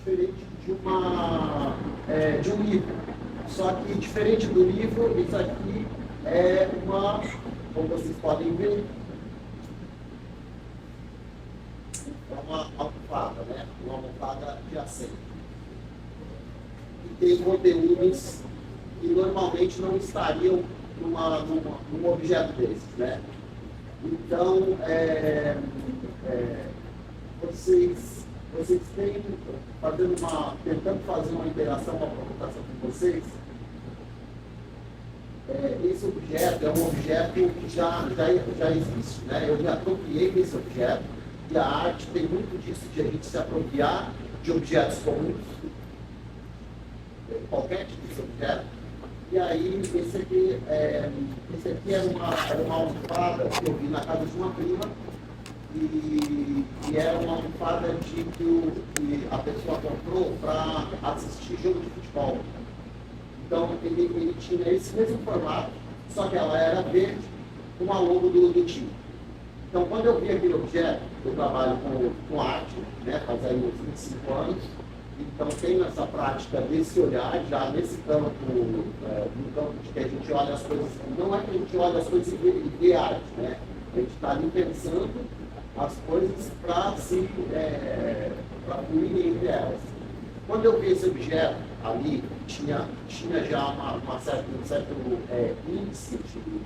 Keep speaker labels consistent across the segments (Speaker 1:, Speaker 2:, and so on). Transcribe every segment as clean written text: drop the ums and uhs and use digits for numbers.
Speaker 1: diferente de um livro. Só que, diferente do livro, isso aqui é como vocês podem ver, é uma almofada, né? Uma almofada de assento. E tem conteúdos que normalmente não estariam num objeto desses, né? Então, vocês têm, tentando fazer uma interação, uma provocação com vocês, esse objeto é um objeto que já existe, né? Eu me apropriei desse objeto, e a arte tem muito disso, de a gente se apropriar de objetos comuns, qualquer tipo de objeto. E aí, esse aqui era uma almofada que eu vi na casa de uma prima, e era uma almofada que a pessoa comprou para assistir jogo de futebol. Então, ele tinha esse mesmo formato, só que ela era verde, com a logo do time. Então, quando eu vi aquele objeto, eu trabalho com arte, né, faz aí uns 25 anos, então tenho essa prática desse olhar, já nesse campo, no campo de que a gente olha as coisas, não é que a gente olha as coisas e vê arte, né? A gente está ali pensando as coisas para fluir entre elas. Quando eu vi esse objeto ali, tinha já um certo índice de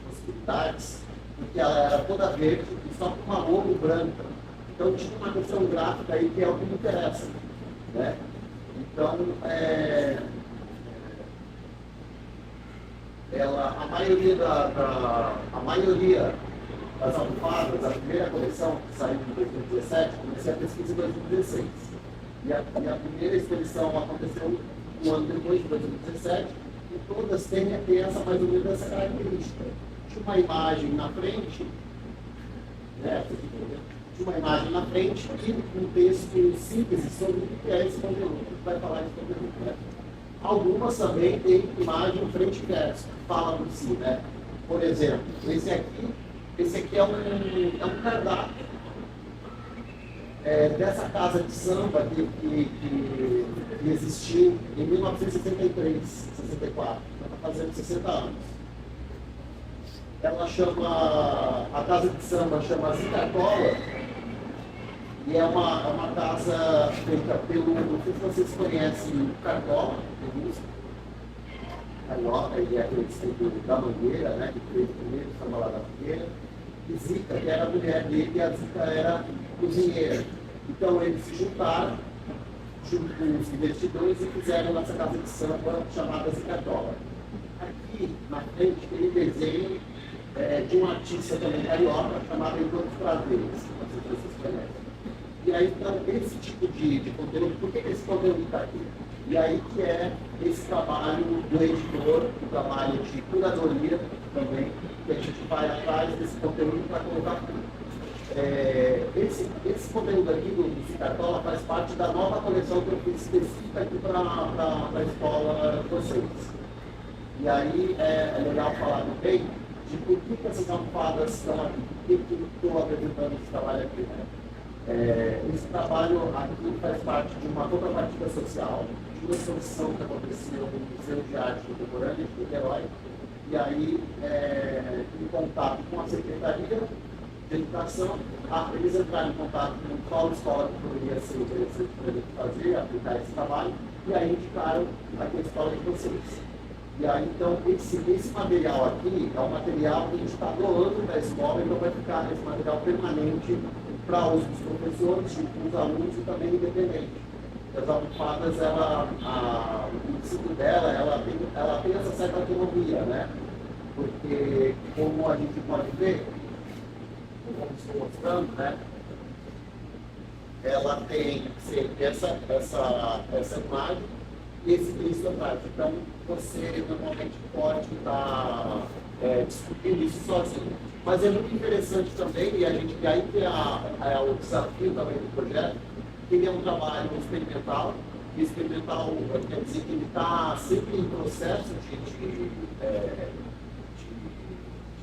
Speaker 1: possibilidades, porque ela era toda verde e só com uma logo branca. Então tinha uma questão gráfica aí que é o que me interessa, né? Então, a maioria das almofadas, a primeira coleção que saiu em 2017, comecei a pesquisa em 2016. E a primeira expedição aconteceu um ano depois, de 2017, e todas têm mais ou menos essa característica. Tinha uma imagem na frente, né? Tinha uma imagem na frente e um texto simples sobre o que é esse conteúdo, que vai falar desse conteúdo, né? Algumas também têm imagem frente e verso, que fala por si, né? Por exemplo, esse aqui é um cardápio dessa casa de samba que existiu em 1963, 64, está fazendo 60 anos. Ela a casa de samba chama Zicartola, e é uma casa feita não sei se vocês conhecem o Cartola, Carioca, ele é aquele da Mangueira, né, que fez o primeiro samba lá da Mangueira, e Zica, que era a mulher dele, e a Zica era cozinheira. Então eles se juntaram, junto com os investidores, e fizeram essa casa de samba chamada Zicartola. Aqui na frente tem um desenho de um artista também carioca chamado Heitor dos Prazeres, não sei se vocês conhecem. E aí, então, esse tipo de conteúdo, por que esse conteúdo está aqui? E aí que é esse trabalho do editor, o trabalho de curadoria também, que a gente vai atrás desse conteúdo para colocar tudo. Esse conteúdo aqui do Zicartola faz parte da nova coleção que eu fiz específica aqui para a escola de vocês. E aí é legal falar também de por que essas almofadas estão aqui, por que eu estou apresentando esse trabalho aqui, né? Esse trabalho aqui faz parte de uma contrapartida social, de uma exposição que aconteceu no Museu de Arte Contemporânea de Niterói, e aí, em contato com a Secretaria de Educação, eles entraram em contato com qual escola que poderia ser interessante para ele fazer, aplicar esse trabalho, e aí indicaram aqui a escola de vocês. E aí, então, esse material aqui é um material que a gente está doando da escola, então vai ficar esse material permanente para uso dos professores, dos alunos e também independente. As almofadas, o princípio dela, ela tem essa certa autonomia, né? Porque, como a gente pode ver, como estou mostrando, né? Ela tem sempre essa imagem e esse texto atrás. Então, você normalmente pode estar discutindo isso sozinho. Mas é muito interessante também, e aí que é o desafio também do projeto, que ele é um trabalho experimental, e experimental quer dizer que ele está sempre em processo de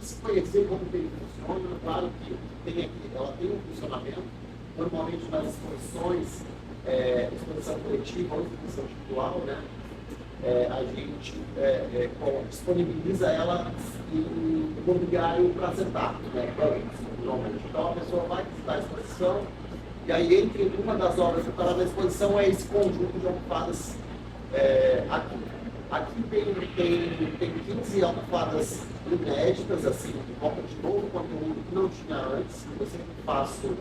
Speaker 1: se conhecer como que ele funciona. Claro que ela tem um funcionamento, normalmente nas exposições, exposição coletiva ou exposição individual, né? A gente disponibiliza ela em mobiliário para sentar, né? Normalmente. Então a pessoa vai visitar a exposição e aí entre uma das obras que está lá na exposição é esse conjunto de almofadas aqui. Aqui tem 15 almofadas inéditas, assim, que colocam de novo conteúdo que não tinha antes. Eu sempre faço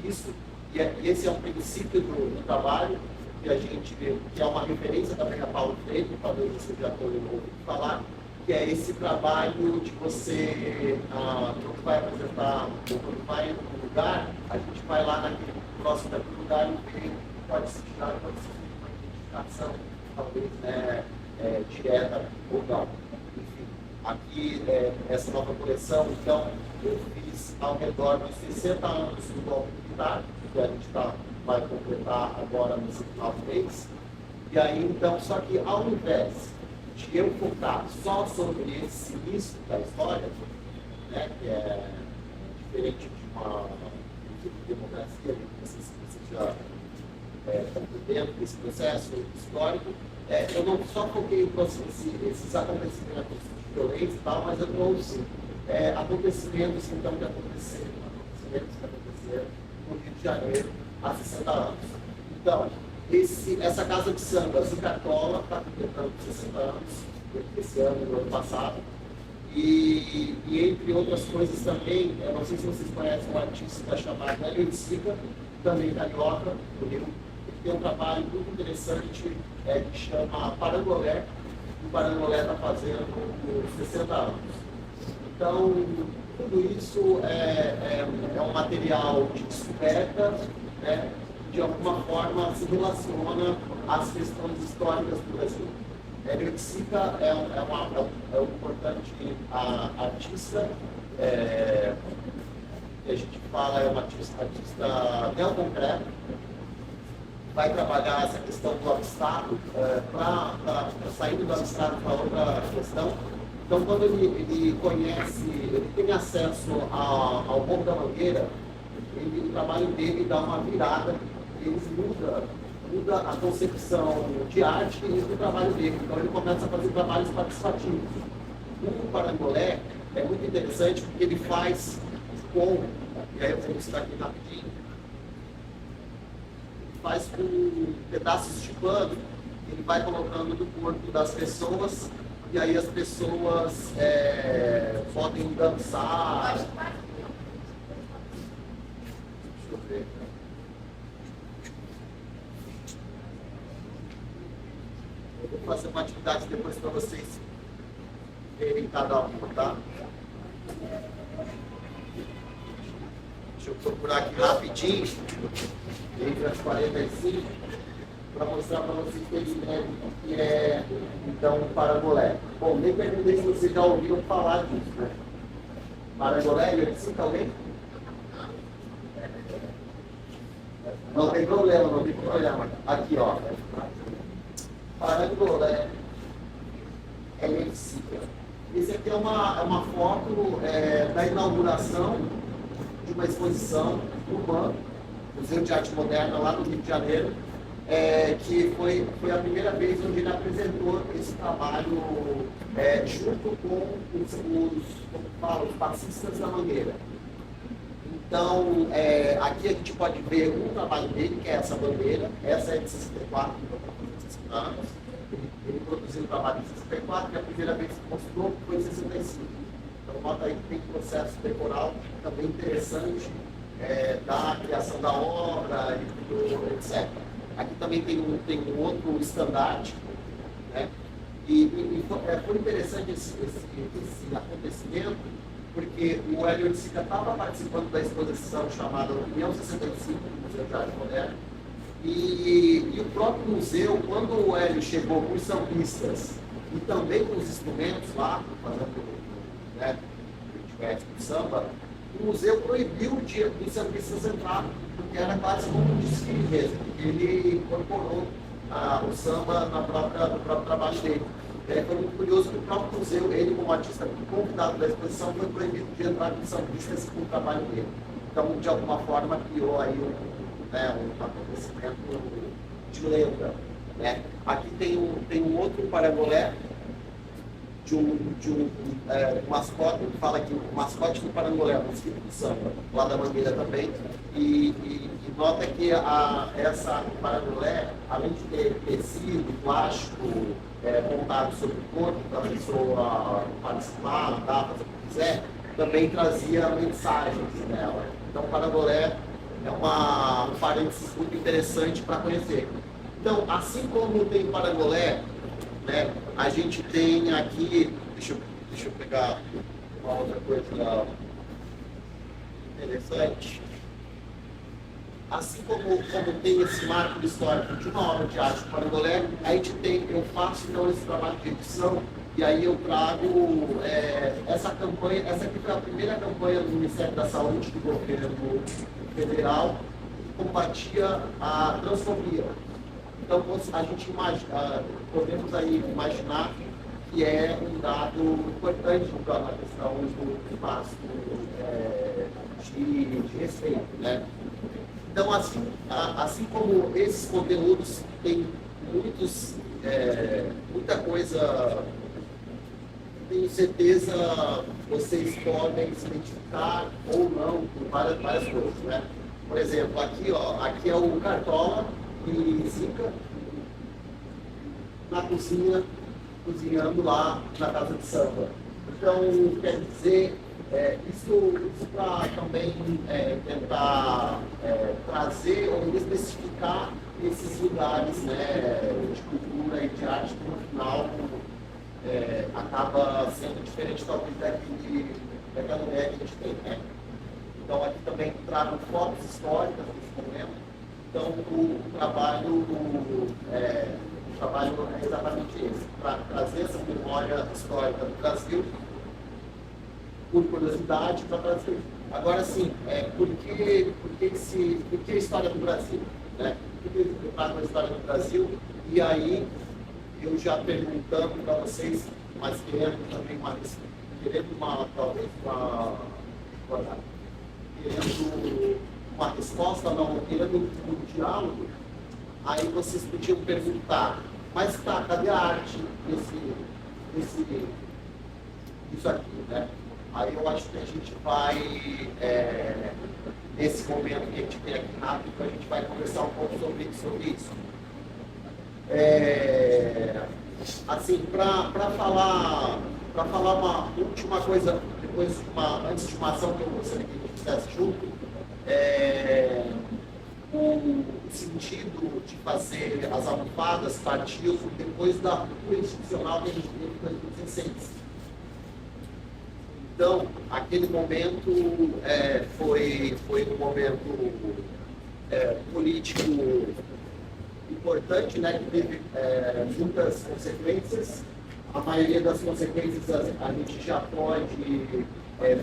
Speaker 1: isso, e esse é um princípio do trabalho, que é uma referência também a Paulo Freire, talvez você já tenha ouvido falar, que é esse trabalho de você, quando vai apresentar, quando vai no lugar, a gente vai lá naquele próximo daquele lugar e vê, pode se tirar, pode ser uma identificação, talvez, né, direta ou não. Enfim, aqui, essa nova coleção, então, eu fiz ao redor dos 60 anos do golpe militar, que a gente vai completar agora no final do mês. E aí, então, só que ao invés de eu focar só sobre esse início da história, né, que é diferente de uma democracia, que você já está dentro desse processo histórico, eu não só foquei esses acontecimentos violentos e tal, mas eu trouxe acontecimentos então, que aconteceram no Rio de Janeiro há 60 anos. Então, essa casa de samba, Zicartola, está completando 60 anos, esse ano e no ano passado. E entre outras coisas também, eu não sei se vocês conhecem um artista chamado Hélio Zica, também carioca, do Rio. Ele tem um trabalho muito interessante que chama Parangolé. O Parangolé está fazendo 60 anos. Então, tudo isso é um material de descoberta, né? De alguma forma se relaciona às questões históricas do Brasil. Hélio Zica é um importante artista, que a gente fala é um artista neoconcreto, vai trabalhar essa questão do abstrato, para saindo do abstrato para outra questão. Então, quando ele conhece, ele tem acesso ao Morro da Mangueira, o trabalho dele dá uma virada, ele muda a concepção de arte e do trabalho dele. Então, ele começa a fazer trabalhos participativos. O Parangolé é muito interessante porque ele faz e aí eu vou mostrar aqui rapidinho, faz com pedaços de pano, ele vai colocando no corpo das pessoas, e aí as pessoas podem dançar. Deixa eu ver. Eu vou fazer uma atividade depois para vocês verem cada uma, tá? Deixa eu procurar aqui rapidinho, entre as 45, para mostrar para vocês que eles que é, então, o Parangolé. Bom, nem perguntei se vocês já ouviram falar disso, né? Parangolé, ele cita alguém? Não tem problema, não tem problema. Aqui, ó. Parangolé, ele cita. Esse aqui é uma foto da inauguração de uma exposição urbana, Museu de Arte Moderna, lá no Rio de Janeiro, que foi a primeira vez onde ele apresentou esse trabalho junto com os passistas da Mangueira. Então, aqui a gente pode ver um trabalho dele, que é essa bandeira, essa é de 64, então está 60 anos. Ele produziu o trabalho em 64, e a primeira vez que mostrou foi em 65. Então, nota aí que tem processo temporal também interessante da criação da obra, etc. Aqui também tem um outro estandarte, né? E foi interessante esse acontecimento, porque o Hélio Zica estava participando da exposição chamada Opinião 65, do Museu de Arte Moderna, e o próprio museu, quando o Hélio chegou com os sambistas e também com os instrumentos lá, fazendo o samba, o museu proibiu dos sambistas entrar, porque era quase como um desfile mesmo. Ele incorporou o samba no próprio trabalho dele. Foi muito curioso que o próprio museu, ele como artista convidado da exposição, foi proibido de entrar com sambistas com o trabalho dele. Então, de alguma forma, criou aí um acontecimento de lenda. Né? Aqui tem um outro parangolé de um mascote, que fala que o mascote do parangolé é um Espírito Santo, lá da Mangueira também. E nota que essa parangolé, além de ter tecido, plástico, montado sobre o corpo para a pessoa participar, andar, fazer o que quiser, também trazia mensagens nela. Então, o parangolé é um parênteses muito interessante para conhecer. Então, assim como tem o parangolé, né, a gente tem aqui, deixa eu pegar uma outra coisa interessante. Assim como tem esse marco histórico de uma obra de arte do parangolé, eu faço então esse trabalho de edição, e aí eu trago essa campanha. Essa aqui foi a primeira campanha do Ministério da Saúde do governo federal que combatia a transfobia. Então, a gente podemos aí imaginar que é um dado importante na questão do espaço de respeito, né? Então, assim como esses conteúdos têm muita coisa, tenho certeza vocês podem se identificar ou não com várias coisas, né? Por exemplo, aqui é o Cartola e Zica na cozinha, cozinhando lá na casa de samba. Então, quer dizer, isso para também tentar trazer ou especificar esses lugares, né, de cultura e de arte que no final acaba sendo diferente talvez daquela ideia que a gente tem, né? Então, aqui também trago fotos históricas desse momento. Então, o trabalho é exatamente esse, para trazer essa memória histórica do Brasil, por curiosidade, para trazer. Agora, sim, por que a história do Brasil? Né? Por que eu trago a história do Brasil? E aí, eu já perguntando para vocês, mas querendo uma resposta, não, querendo um diálogo, aí vocês podiam perguntar, mas tá, cadê a arte isso aqui, né? Aí eu acho que a gente vai, nesse momento que a gente tem aqui rápido, a gente vai conversar um pouco sobre isso. Assim, para falar uma última coisa, antes de uma ação que eu gostaria que a gente fizesse junto, o sentido de fazer as almofadas partiu depois da ruptura institucional que a gente teve em 2016. Então, aquele momento foi um momento político importante, né, que teve muitas consequências. A maioria das consequências a gente já pode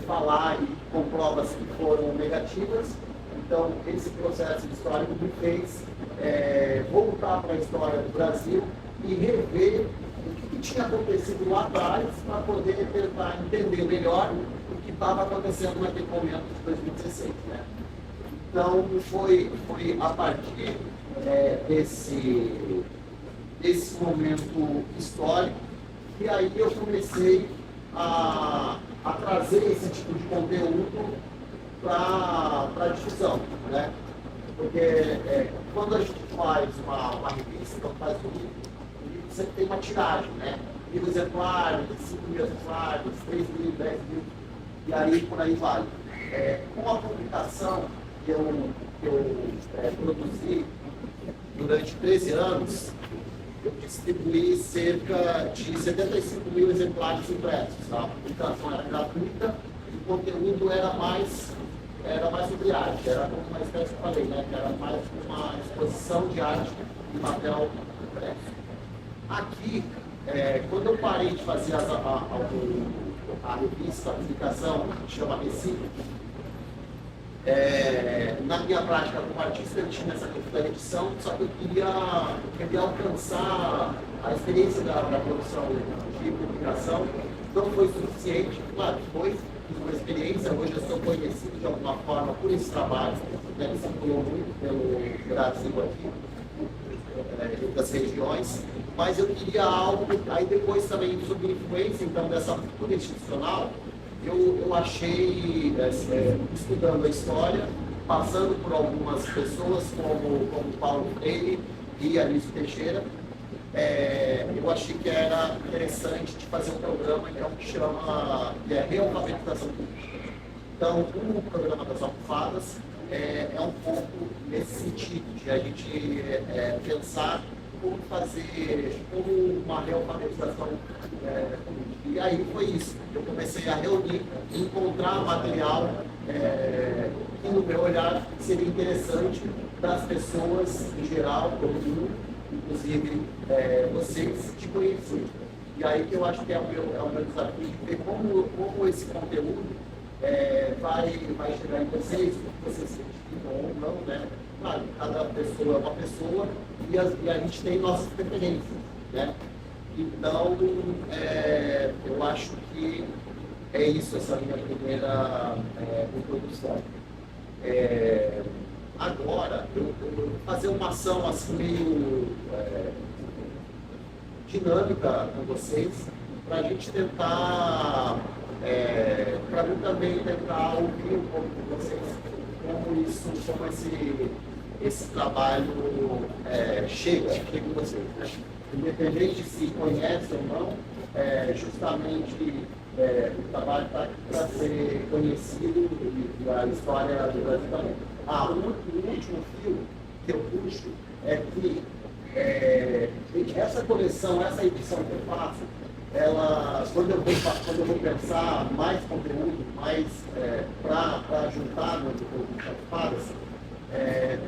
Speaker 1: falar e com provas que foram negativas. Então, esse processo histórico me fez voltar para a história do Brasil e rever o que tinha acontecido lá atrás para poder tentar entender melhor o que estava acontecendo naquele momento de 2016. Né? Então, foi a partir desse momento histórico que aí eu comecei a trazer esse tipo de conteúdo para a difusão, né? Porque quando a gente faz uma revista, quando faz um livro sempre tem uma tiragem, né? 1.000 exemplares, 5.000 exemplares, 3.000, 10.000, e aí por aí vai. Com a publicação que eu produzi durante 13 anos, eu distribuí cerca de 75.000 exemplares impressos. Tá? A publicação era gratuita e o conteúdo era mais sobre arte, era como uma espécie que eu falei, né? Que era mais uma exposição de arte em papel impresso. Aqui, quando eu parei de fazer a revista, a publicação, que chama Recife, na minha prática como artista eu tinha essa questão da edição, só que eu queria alcançar a experiência da produção de publicação, não foi suficiente, claro, foi, fiz uma experiência, hoje eu sou conhecido de alguma forma por esse trabalho, né, que circulou muito pelo Brasil aqui, das regiões, mas eu queria algo, aí depois também sobre influência, então, dessa cultura institucional, eu achei, estudando a história, passando por algumas pessoas como Paulo Freire e Anísio Teixeira, eu achei que era interessante de fazer um programa que é o que chama de realfabetização política. Então, o programa das almofadas é um pouco nesse sentido, de a gente pensar como fazer como uma realfabetização política. E aí foi isso. Eu comecei a reunir, encontrar material que, no meu olhar, seria interessante para as pessoas em geral, todo mundo, inclusive vocês, te conhecerem. E aí que eu acho que é o meu desafio de ver como esse conteúdo vai chegar em vocês, o que vocês se identificam ou não, né? Claro, cada pessoa é uma pessoa e a gente tem nossas preferências, né? Então, eu acho que é isso, essa minha primeira introdução. Agora, eu vou fazer uma ação assim meio dinâmica com vocês, para a gente tentar, para mim também tentar ouvir um pouco de vocês, como esse trabalho chega em vocês, né? Independente se conhece ou não, justamente o trabalho está aqui para ser conhecido e a história do Brasil também. O último fio que eu puxo é que essa coleção, essa edição que eu faço, quando eu vou pensar mais conteúdo, mais para juntar no produto das fadas,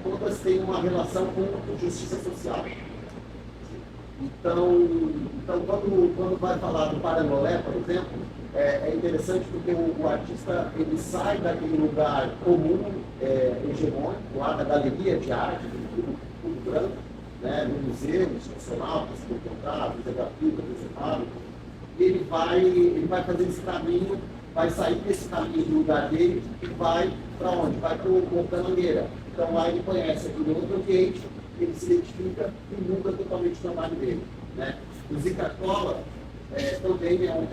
Speaker 1: todas têm uma relação com justiça social. Então quando vai falar do Paranolé, por exemplo, é interessante porque o artista ele sai daquele lugar comum, hegemônico, lá da galeria de arte, tudo branco, né, no museu institucional, que se encontrar, museu gratuito, reservado, e ele vai fazer esse caminho, vai sair desse caminho do lugar dele e vai para onde? Vai para o Canangueira. Então lá ele conhece aquele outro ambiente, ele se identifica e muda totalmente o trabalho dele, né? O Zica Cola também é um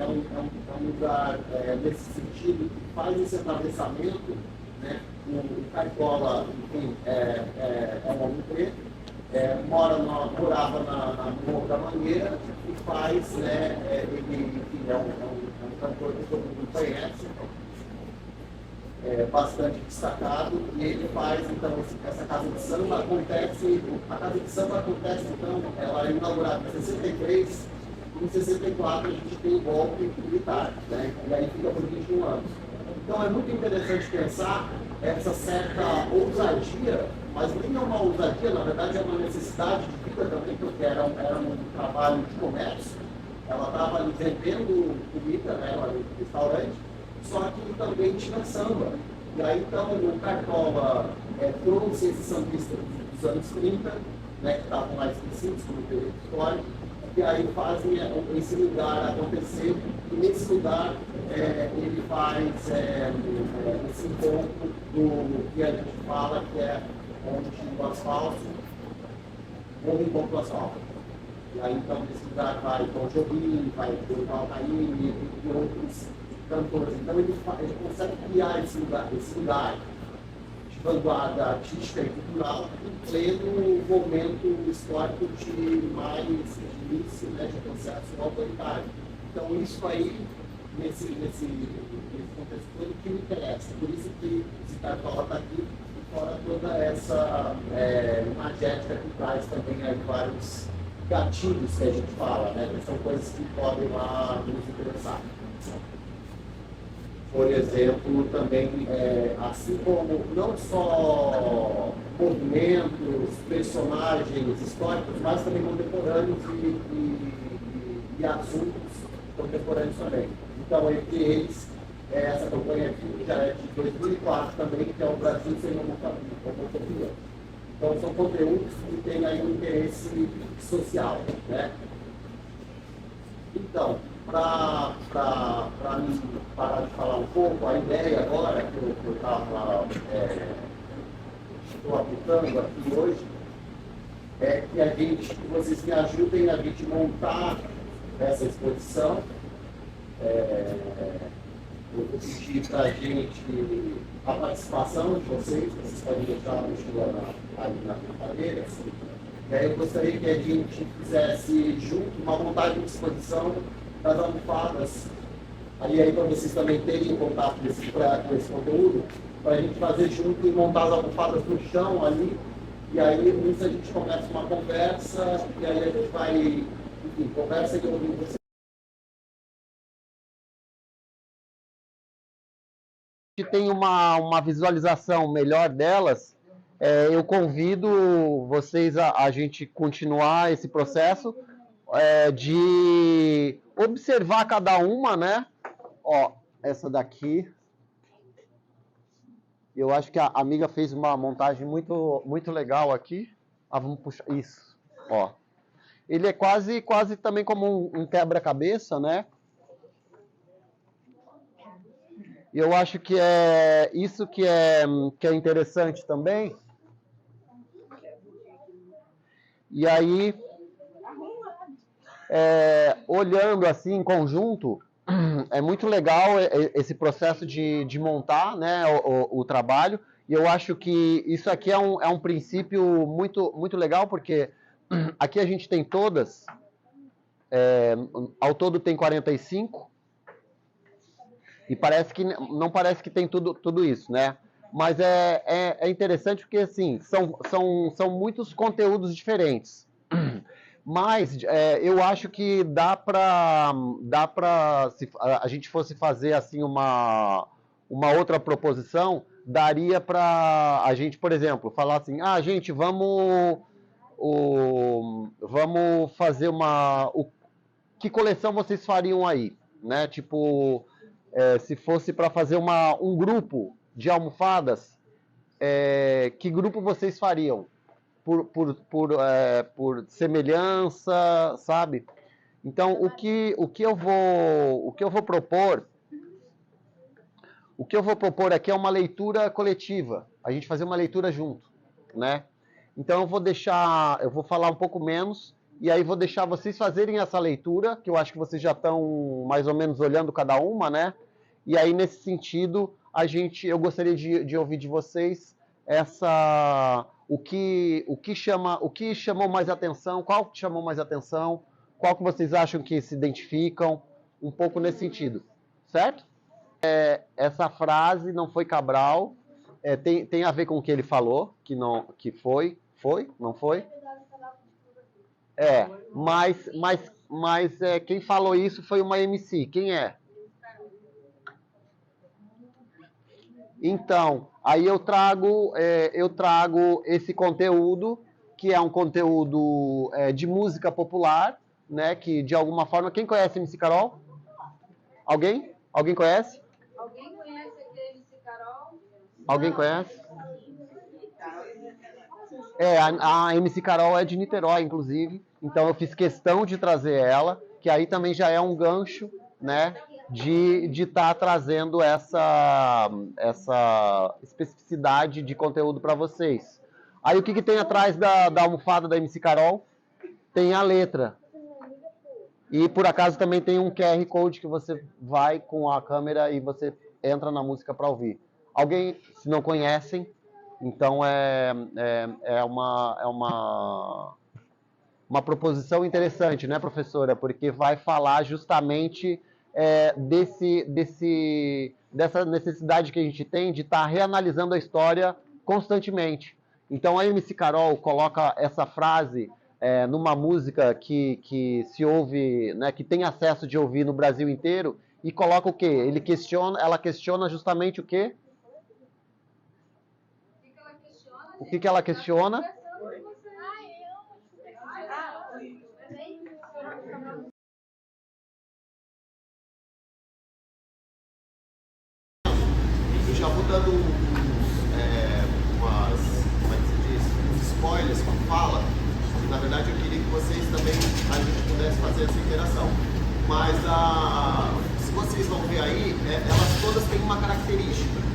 Speaker 1: lugar nesse sentido que faz esse atravessamento, né? O Caicola, enfim, é um homem preto, morava na Morro da Mangueira e faz, né, ele enfim, é um cantor que todo mundo conhece, bastante destacado, e ele faz, então, essa casa de samba acontece, então, ela é inaugurada em 63, e em 64 a gente tem o golpe militar, né, e aí fica por 21 anos. Então é muito interessante pensar essa certa ousadia, mas nem é uma ousadia, na verdade é uma necessidade de vida também, porque era um trabalho de comércio, ela estava ali vendendo comida, né, lá no restaurante, só que também tinha samba. E aí, então, o Cartola trouxe esses sambistas dos anos 30, né, que estavam mais esquecidos no período histórico, e aí fazem esse lugar acontecer. E nesse lugar, ele faz esse encontro do que a gente fala, que é onde o asfalto, ou encontro do asfalto. E aí, então, nesse lugar vai Tom Jobim, vai o Altair e outros cantores. Então ele consegue criar esse lugar de vanguarda artística e cultural em pleno momento histórico de mais início, né, de processo autoritário. Então isso aí, nesse contexto todo, que me interessa. Por isso que esse Cartola está aqui, e fora toda essa imagética que traz também aí vários gatilhos que a gente fala, né, que são coisas que podem lá nos interessar. Por exemplo, também, assim como não só movimentos, personagens históricos, mas também contemporâneos e assuntos contemporâneos também. Então, entre eles, essa campanha aqui, que já é de 2004 também, que é o Brasil Sem Homofobia. Então, são conteúdos que têm aí um interesse social, né? Então, Para mim parar de falar um pouco, a ideia agora que eu estava estou aplicando aqui hoje é que vocês me ajudem a gente montar essa exposição. Eu vou pedir para a gente a participação de vocês podem deixar a mochila ali na brincadeira. Assim. E aí eu gostaria que a gente fizesse junto uma montagem de exposição das almofadas. Aí para vocês também terem contato com esse conteúdo, para a gente fazer junto e montar as almofadas no chão ali. E aí nisso a gente começa uma conversa, e aí a gente vai, enfim, conversa que eu ouvi vocês. Tem uma visualização melhor delas, eu convido vocês a gente continuar esse processo de observar cada uma, né? Ó, essa daqui, eu acho que a amiga fez uma montagem muito legal aqui. Vamos puxar isso, ó. Ele é quase também como um quebra-cabeça, né? Eu acho que é isso que é interessante também. E aí, olhando assim em conjunto, é muito legal esse processo de montar, né, o trabalho. E eu acho que isso aqui é um princípio muito legal, porque aqui a gente tem todas, ao todo tem 45, e não parece que tem tudo isso, né? Mas é interessante porque, assim, são muitos conteúdos diferentes. Mas eu acho que dá para se a gente fosse fazer assim uma outra proposição, daria para a gente, por exemplo, falar assim, gente, vamos fazer que coleção vocês fariam aí, né? Tipo, se fosse para fazer um grupo de almofadas, que grupo vocês fariam? Por semelhança, sabe? Então, o que eu vou propor aqui é uma leitura coletiva, a gente fazer uma leitura junto, né? Então eu vou falar um pouco menos, e aí vou deixar vocês fazerem essa leitura, que eu acho que vocês já estão mais ou menos olhando cada uma, né? E aí, nesse sentido, eu gostaria de ouvir de vocês o que chamou mais atenção, qual que chamou mais atenção, qual que vocês acham que se identificam, um pouco nesse sentido, certo? Essa frase não foi Cabral, tem a ver com o que ele falou, que foi, não foi? Mas quem falou isso foi uma MC, quem é? Então, aí eu trago esse conteúdo, que é um conteúdo de música popular, né? Que de alguma forma. Quem conhece MC Carol? Alguém? Alguém conhece?
Speaker 2: Alguém conhece aqui a MC Carol?
Speaker 1: Alguém conhece? A MC Carol é de Niterói, inclusive. Então eu fiz questão de trazer ela, que aí também já é um gancho, né? De estar trazendo essa especificidade de conteúdo para vocês. Aí o que tem atrás da almofada da MC Carol? Tem a letra. E por acaso também tem um QR Code que você vai com a câmera e você entra na música para ouvir. Alguém, se não conhecem, então é uma proposição interessante, né, professora? Porque vai falar justamente dessa necessidade que a gente tem de estar reanalisando a história constantemente. Então a MC Carol coloca essa frase numa música que se ouve, né, que tem acesso de ouvir no Brasil inteiro, e coloca o quê? Ela questiona justamente o quê? O que ela questiona? Eu já vou dando uns spoilers com a fala, e na verdade eu queria que vocês também, a gente pudesse fazer essa interação. mas se vocês vão ver aí, elas todas têm uma característica.